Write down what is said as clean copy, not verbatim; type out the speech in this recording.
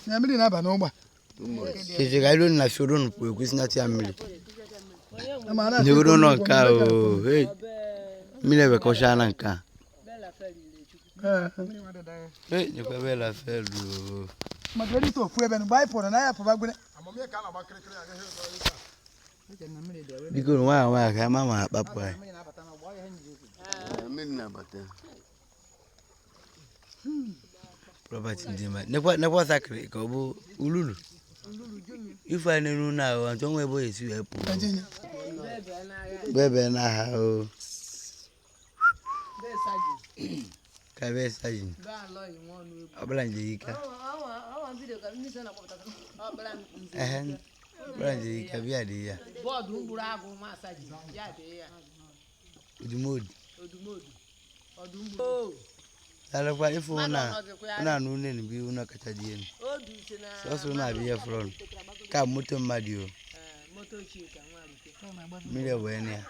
Mmiri na aba n'ụgba. Ije ga ilu na shoro no po egusi na ti Mmiri. Ni uru no nka o. Hey. Mmiri be ko sha na nka. Hey, ni ko be la felu. Ma dori to fu ebe no bai po na ya po bagune. Biko nwa ka mama papu ai. Mmiri na bata. Property ndima. Nekwa sakre ko bu ululu. If I know now, I don't know where you see. Bebe na ha o. Kabe sajin. Ablan jika. Ablan jika biya dia. God umbura agu ma sajin. Ya de ya. Udumod. Oh. Ala kwa ifo na no ne bi una katadie ni. So na bi e front. Ka moto mmadio. Moto chika nwa rike. Mmiri we ne.